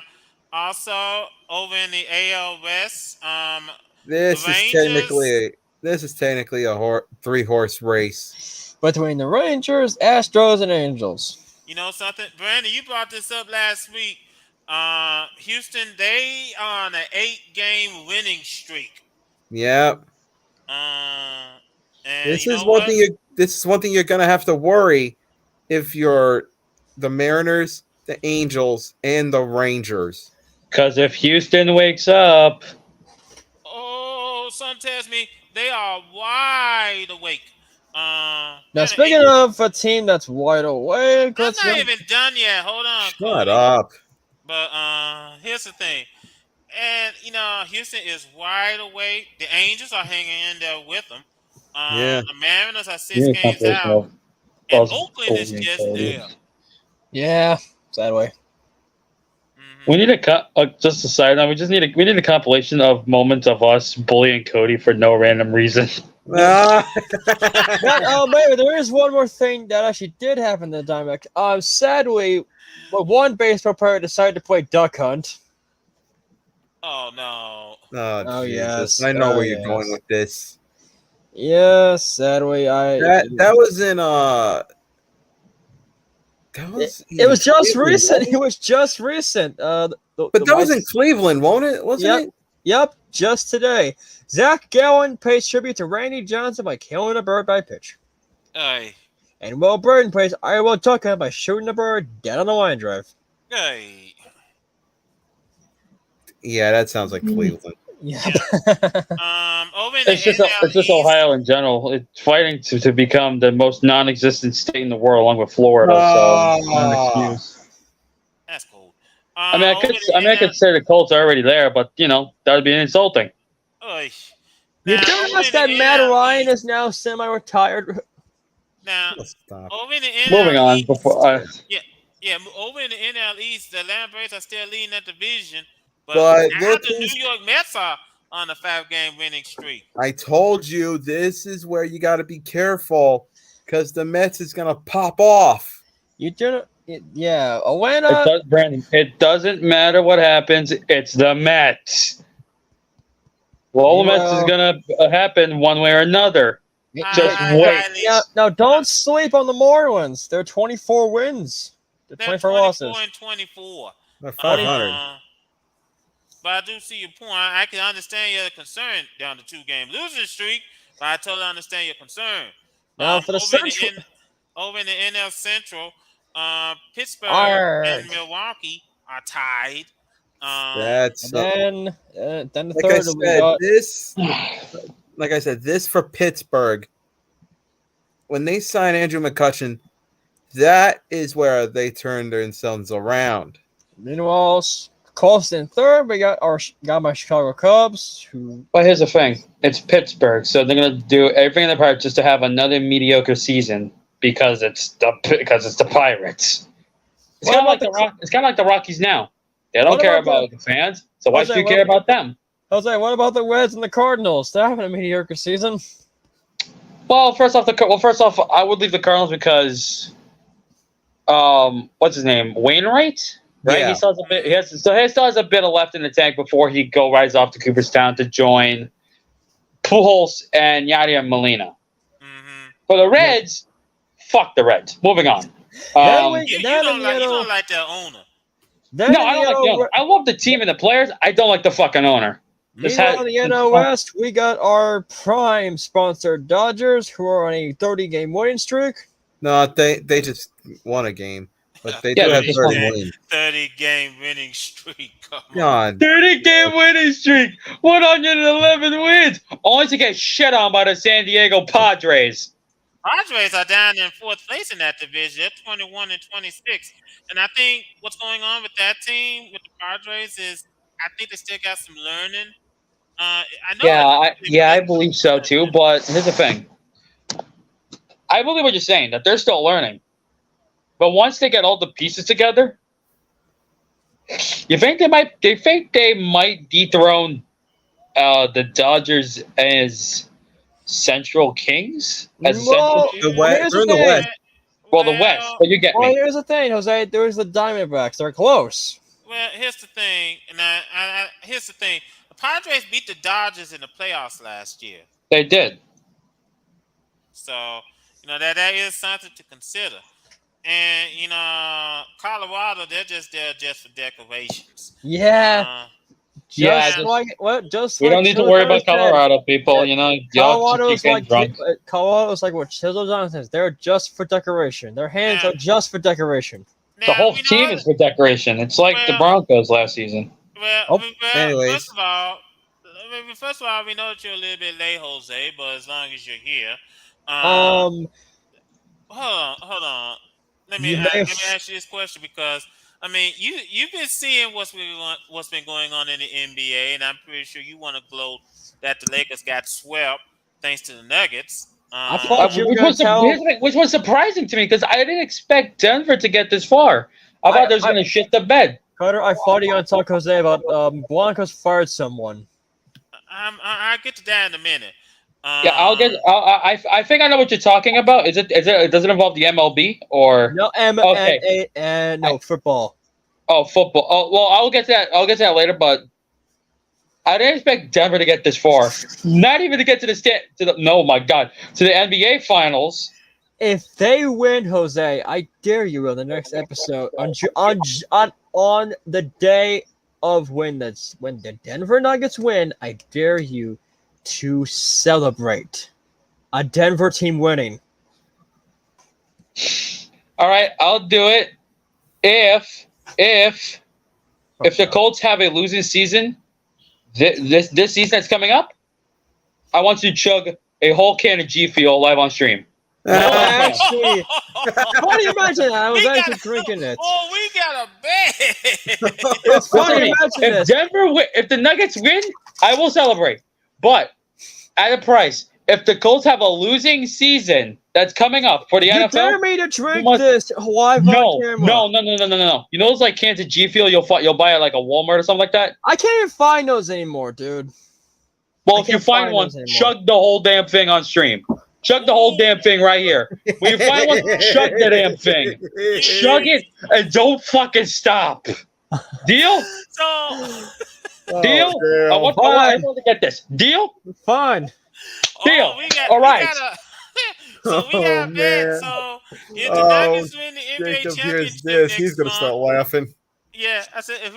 also over in the AL West, This is technically a 3-horse race between the Rangers, Astros, and Angels. You know something, Brandon? You brought this up last week. Houston, they are on an 8-game winning streak. Yep. And This is one thing you're gonna have to worry if you're the Mariners, the Angels, and the Rangers. Because if Houston wakes up, something tells me they are wide awake. Now, speaking of a team that's wide awake, I'm not even done yet. Hold on. Shut up. But here's the thing. And, Houston is wide awake. The Angels are hanging in there with them. The Mariners are 6 games out. And Oakland is just there. Yeah, sad way. we need just a side note. We need a compilation of moments of us bullying Cody for no random reason. But, maybe there is one more thing that actually did happen in the Diamondbacks. Sadly, one baseball player decided to play duck hunt. Oh no! Oh yes, I know where you're going with this. Yes, sadly, that was in It was just recent. It was just recent. But that was in Cleveland, wasn't it? Yep, just today. Zach Gallen pays tribute to Randy Johnson by killing a bird by pitch. Hey, And Will Burton pays I Will Tucker by shooting the bird dead on the line drive. hey. Yeah, that sounds like Cleveland. Yeah. Over in the It's just NL it's just East, Ohio in general. It's fighting to become the most non-existent state in the world, along with Florida. So it's not an excuse. That's cool. I mean, Over in I could say the Colts are already there, but that would be insulting. Oy. You Now, tell over us in that the Matt NL Ryan East- is now semi-retired. Now, Stop. over in the NL Moving on. East, Before over in the NL East, the Atlanta Braves are still leading that division, but But now look the who's- New York Mets are on a 5-game winning streak. I told you this is where you got to be careful because the Mets is gonna pop off. You do yeah, it Atlanta. does, Brandon. It doesn't matter what happens. It's the Mets. Well, the Mets is gonna happen one way or another. Just wait. Now, don't sleep on the Marlins. They're 24 wins. They're They're 24 losses. 24 and 24. They're 500. But I do see your point. I can understand your concern down the 2-game losing streak, but I totally understand your concern. Now for the Central. Over in the NL Central, Pittsburgh Arrgh. and Milwaukee are tied. That's And then the like I third we said. got. This, like I said, this for Pittsburgh. When they sign Andrew McCutchen, that is where they turn themselves around. Meanwhile, close in third, we got my Chicago Cubs, who But here's the thing: it's Pittsburgh, so they're gonna do everything in their power just to have another mediocre season because it's the Pirates. It's What kind of about like it's kind of like the Rockies now. They don't What care about about the fans, so why Jose, should you what- care about them? Jose, what about the Reds and the Cardinals? They're having a mediocre season. Well, first off, I would leave the Cardinals because, what's his name, Wainwright, right? Yeah. He still has a bit. He still has a bit of left in the tank before he rides off to Cooperstown to join Pujols and Yadier Molina. Mm-hmm. For the Reds, fuck the Reds. Moving on. Then we- You then don't in like, the you NL don't like their owner. then No, in I don't like the owner. I love the team and the players. I don't like the fucking owner. Meanwhile, in the NL West, we got our prime sponsor, Dodgers, who are on a 30-game winning streak. No, they just won a game, but they Yeah, do they have just 30 won. wins. 30-game winning streak. Come on. God, 30-game winning streak, 111 wins, only to get shit on by the San Diego Padres. Padres are down in 4th place in that division. They're 21 and 26. And I think what's going on with that team, with the Padres, is I think they still got some learning. I know. I believe so too. But here's the thing: I believe what you're saying, that they're still learning. But once they get all the pieces together, you think they might? They think they might dethrone the Dodgers as Central Kings? As a Well, Central, the West, here's they're in the the thing. West. well, the West. But you get Well, me. here's the thing, Jose. There's the Diamondbacks. They're close. Well, here's the thing, and here's the thing: the Padres beat the Dodgers in the playoffs last year, They did. so that is something to consider. And Colorado, they're just there just for decorations. Yeah. Yeah, Just like what? Just We like don't need to Chisholm worry about said. Colorado, people. Y'all Colorado's just keep like getting drunk. Colorado's like what Chisholm Johnson says. They're just for decoration. Their hands are just for decoration. Now, The whole we know team is for decoration. It's like the Well- Broncos last season. Well, anyways. first of all, we know that you're a little bit late, Jose, but as long as you're here, hold on. Let me You may- ask you this question because I mean you've been seeing what's been going on in the NBA, and I'm pretty sure you want to gloat that the Lakers got swept thanks to the Nuggets. I thought you were Which gonna was, tell. which was surprising to me because I didn't expect Denver to get this far. I thought they was going to shit the bed. Carter, I thought you were gonna talk Jose about Blancos fired someone. I'll get to that in a minute. Yeah, I think I know what you're talking about. Does it involve the MLB or No, Okay. no football. football? Oh, well, I'll get to that. I'll get to that later. But I didn't expect Denver to get this far. Not even to get to the NBA Finals. If they win, Jose, I dare you on the next episode on the day of when the Denver Nuggets win, I dare you to celebrate a Denver team winning. All right, I'll do it. If the Colts have a losing season, this season that's coming up, I want you to chug a whole can of G Fuel live on stream. No, actually, why do you imagine that? I was actually drinking it. Oh, we got a bet. It's funny Listen, to imagine this. if the Nuggets win, I will celebrate, but at a price. If the Colts have a losing season that's coming up for the You NFL, dare me to drink must- this live on camera? no. You know those like cans of G Fuel you'll buy at like a Walmart or something like that. I can't even find those anymore, dude. Well, I if you can't find find one, those anymore. chug the whole damn thing on stream. Chug the whole damn thing right here. When you find one, chug the damn thing. Chug it and don't fucking stop. Deal? So, Deal? I want everyone to get this. Deal? Fine. Deal. All right. So we got bet. So if the Nuggets win the NBA Jacob championship hears this. He's next gonna month, start laughing. yeah, I said if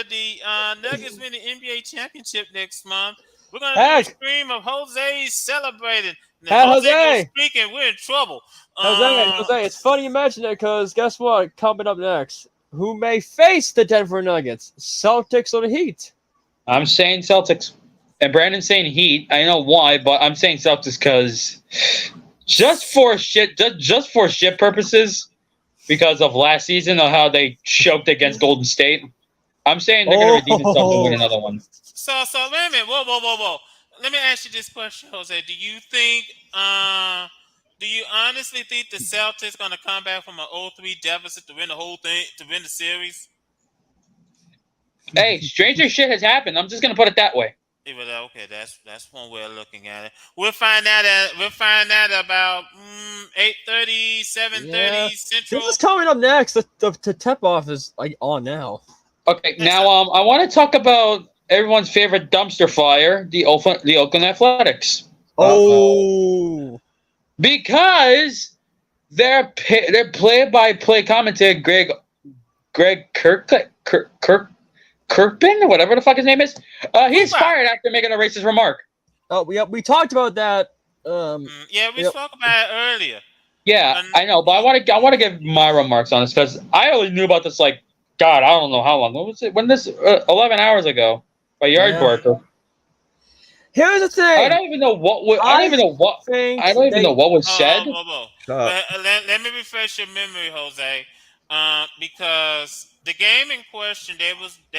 the Nuggets win the NBA championship next month, we're gonna Hey. do a stream of Jose celebrating. And if Hey, Jose Jose. goes speaking, we're in trouble. Jose, it's funny you mention it because guess what? Coming up next, who may face the Denver Nuggets? Celtics or the Heat? I'm saying Celtics. And Brandon's saying Heat. I know why, but I'm saying Celtics because just for shit purposes, because of last season of how they choked against Golden State. I'm saying they're going to redeem themselves and win another one. So wait a minute. Whoa. Let me ask you this question, Jose. Do you think do you honestly think the Celtics gonna come back from an 0-3 deficit to win the whole thing, to win the series? Hey, stranger shit has happened. I'm just going to put it that way. Yeah, well, okay, that's one way of looking at it. We'll find out about 8:30, 7:30 Yeah. Central. This is coming up next. The tip-off is like on now. Okay, now I want to talk about everyone's favorite dumpster fire, the Oakland Athletics. Oh. Because their play-by-play commentator Greg Kirkman, whatever the fuck his name is, he's fired after making a racist remark. Oh, we talked about that. Yeah, we spoke about it earlier. Yeah, I know, but I want to give my remarks on this because I only knew about this like God, I don't know how long. What was it? When this 11 hours ago by Yard Worker. Here's the thing. I don't even know what was said. Let me refresh your memory, Jose. Because the game in question, they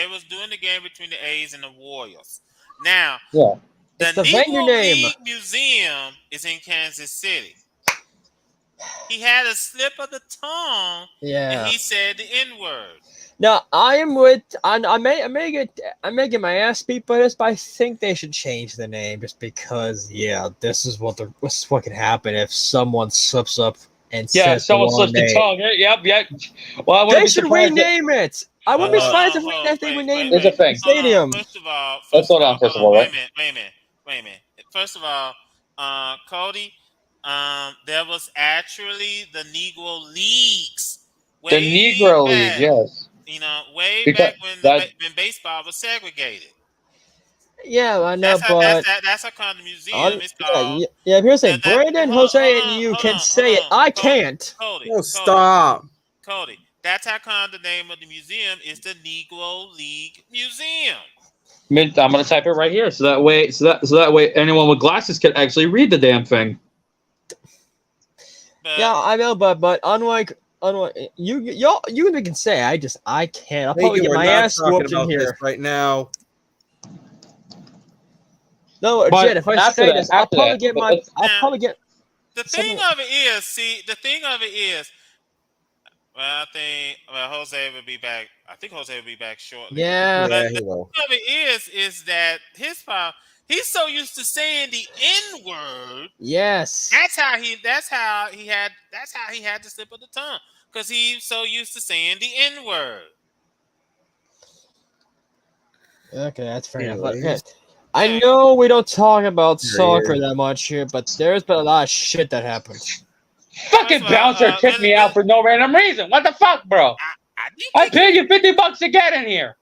was doing the game between the A's and the Warriors. Now, yeah. the venue Negro name. League Museum is in Kansas City. He had a slip of the tongue, and he said the N-word. Now I am with. I may get my ass beat by this, but I think they should change the name just because. Yeah, this is what can happen if someone slips up and says someone slips the tongue. Yep. Well, they should rename it. I wouldn't be surprised if they rename the stadium. First of all, let's slow down. First of all, right? Wait a minute. First of all, Cody, there was actually the Negro Leagues. The Negro League, yes. You know, back when baseball was segregated. Yeah, I know, that's how come the museum is called. Yeah, here's the thing. Brandon, Jose, and you can say it. I can't. Cody, Stop. Cody, that's how come the name of the museum is the Negro League Museum. I'm gonna type it right here, so that way anyone with glasses can actually read the damn thing. Yeah, I know, but unlike you can say I can't. I'll probably get my ass whooped in here right now. No, Jed, if I say this, I'll probably get The thing of it is, well, Jose will be back. I think Jose will be back shortly. Yeah. But he will. The thing of it is that he's so used to saying the N-word. Yes. That's how he had the slip of the tongue. Because he's so used to saying the N-word. Okay, that's fair enough. Okay. I know we don't talk about soccer that much here, but there's been a lot of shit that happened. Fucking bouncer kicked me out for no random reason. What the fuck, bro? I paid you $50 to get in here.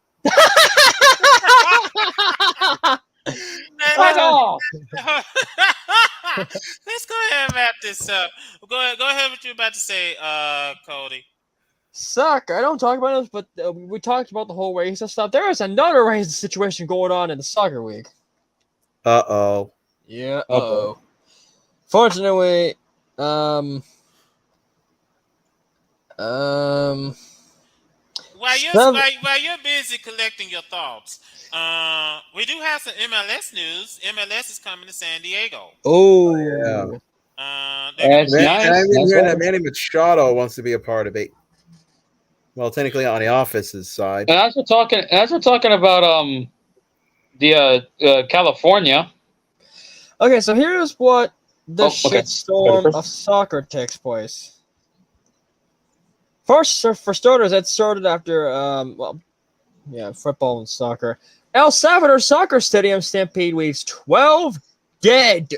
Fuck off. Let's go ahead and wrap this up. Go ahead what you're about to say, Cody. Soccer. I don't talk about this, but we talked about the whole racist stuff. There is another racist situation going on in the soccer league. Uh-oh. Yeah. Uh-oh. Fortunately, While you're busy collecting your thoughts, we do have some MLS news. MLS is coming to San Diego. oh, Yeah. That's Man, nice. and I've been That's hearing right. that Manny Machado wants to be a part of it. Well, technically on the office's side. And as we're talking about the California. okay. So here's what the okay. shitstorm of soccer takes place. First, for starters, it started after football and soccer. El Salvador Soccer Stadium stampede leaves 12 dead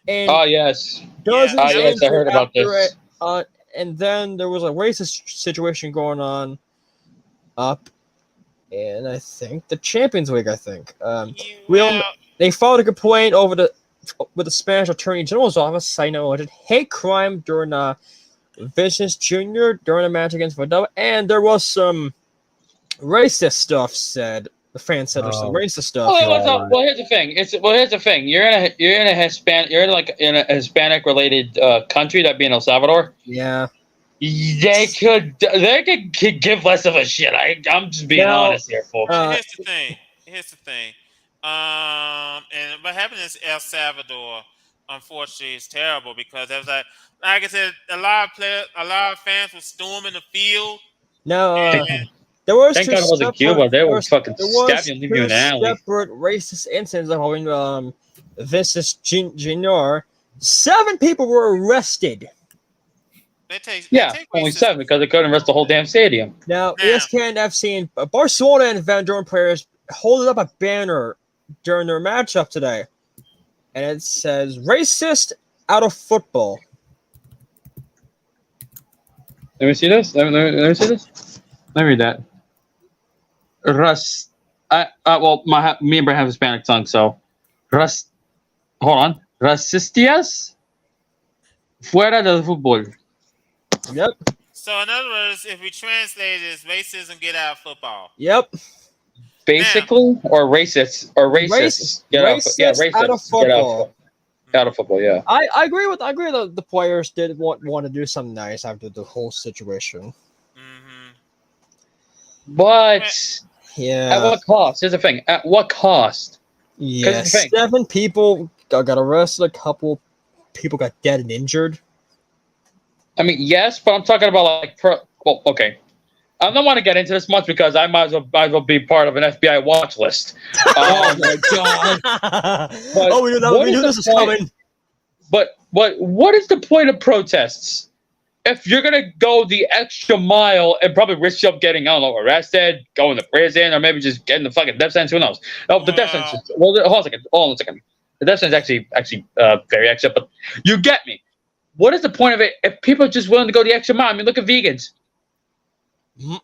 and Oh yes. dozens Yeah. Yes, I heard about after this. it. And then there was a racist situation going on up in, I think, the Champions League, I think. They filed a complaint with the Spanish Attorney General's office, citing alleged hate crime during Vinicius Jr. during a match against VWU, and there was some racist stuff said. The fans said there's some racist stuff. Well, here's the thing. Here's the thing. You're in a Hispanic related country, that being El Salvador. Yeah. They could give less of a shit. I'm just being honest here, folks. Here's the thing. And what happened in El Salvador, unfortunately, is terrible because there was like I said, a lot of fans were storming the field. No. There was Thank God it wasn't Cuba. They were fucking stabbing you in the alley. Separate racist incidents involving Vinicius Jr. 7 people were arrested. Only 7 because they couldn't arrest the whole damn stadium. Now, ESPN have seen Barcelona and Van Dorn players holding up a banner during their matchup today, and it says "racist out of football." Let me see this. Let me see this. Let me read that. Me and Brad have Hispanic tongue, so hold on. Racistas fuera del fútbol. Yep. So in other words, if we translate it, it's racism get out of football. Yep. Basically, or racists, Racist out of football. Out of football, yeah. I agree with the players did want to do something nice after the whole situation. Mm-hmm. But yeah, at what cost? Here's the thing. At what cost? Yeah, 7 people got arrested. A couple people got dead and injured. I mean, yes, but I'm talking about okay. I don't want to get into this much because I might as well be part of an FBI watch list. Oh my god! We knew this was coming. But what is the point of protests if you're gonna go the extra mile and probably risk yourself getting, I don't know, arrested, going to prison, or maybe just getting the fucking death sentence? Who knows? No, the death sentence. Well, hold on a second. The death sentence actually very extra, but you get me. What is the point of it if people are just willing to go the extra mile? I mean, look at vegans. Well,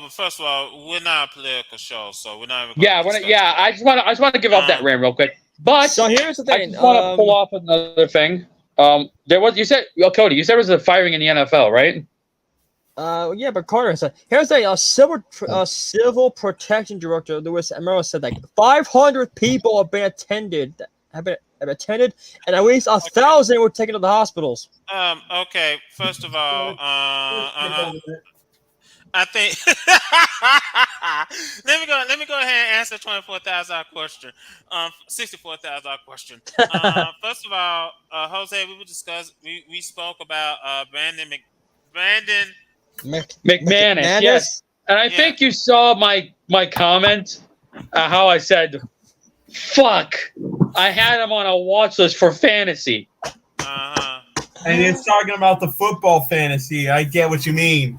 first of all, we're not a political show, so we're not. I just want to give off that rant real quick. But so here's the thing. I just want to pull off another thing. Cody, you said there was a firing in the NFL, right? Yeah, but Carter said here's the civil protection director Louis Amaro said like 500 people have attended, and at least 1,000 were taken to the hospitals. Okay. First of all, I think let me go ahead and answer $24,000 question. $64,000 question. First of all, Jose, we spoke about Brandon McManus. Yes, and I think you saw my comment. How I said, "Fuck." I had him on a watch list for fantasy. And it's talking about the football fantasy. I get what you mean.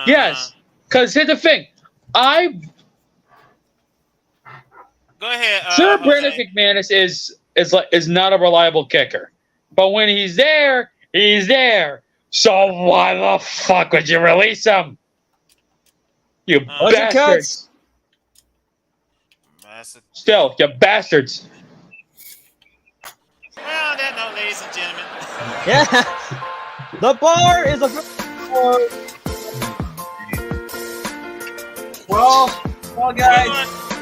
Yes, because here's the thing. Go ahead. Sure, Brandon McManus is not a reliable kicker, but when he's there, he's there. So why the fuck would you release him? You Budget bastards. Massive. Still, you bastards. Well, on that note, ladies and gentlemen. Yeah. The bar is a. Well, guys,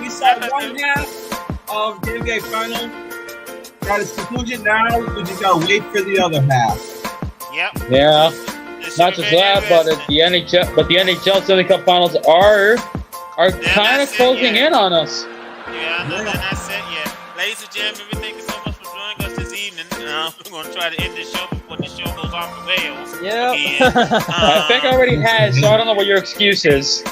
we saw one half of the NBA final. Got its conclusion now. We just gotta wait for the other half. Yep. Yeah. This Not should just be that, very but interesting. the NHL Stanley Cup Finals are kind of that's it, closing yeah. in on us. Yeah, I know they're not set yet. Ladies and gentlemen, we thank you so much for joining us this evening. We're going to try to end this show before the show goes off the rails. Yeah. Again. I think I already has, so I don't know what your excuse is.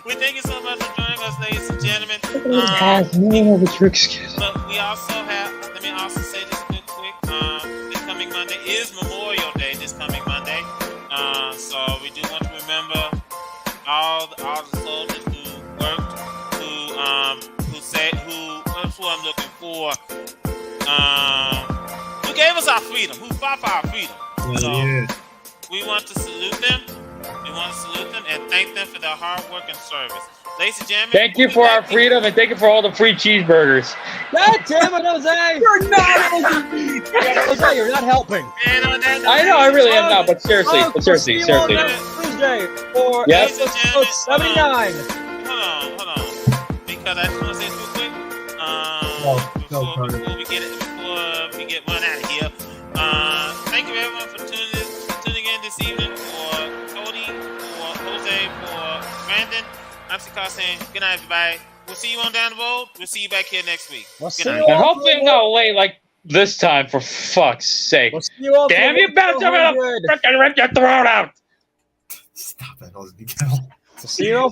We thank you so much for joining us, ladies and gentlemen. I don't know what your excuse is. But we also have, let me also say this real quick. This coming Monday is Memorial Day, this coming Monday. So we do want to remember all the soldiers who worked, who I'm looking for, who gave us our freedom, who fought for our freedom. We want to salute them. We want to salute them and thank them for their hard work and service. Ladies and gentlemen, Thank you for our freedom and thank you for all the free cheeseburgers. God damn it, Jose! You're not helping. Jose, you're not helping. And on that note, I know, I really am not, but seriously, We'll see you on next Tuesday for Yep. episode 79. Hold on. Because I just want to say this real quick. Before we get run out of here. Thank you everyone for tuning in this evening. For Cody, for Jose, for Brandon. I'm Sikar saying good night, everybody. We'll see you on down the road. We'll see you back here next week. We'll Good see night. you And all hopefully I'm not late like this time, for fuck's sake. We'll see you all Damn for you, bastard! I'm 100. gonna rip your throat out! Stop it, Jose Miguel. We'll see you all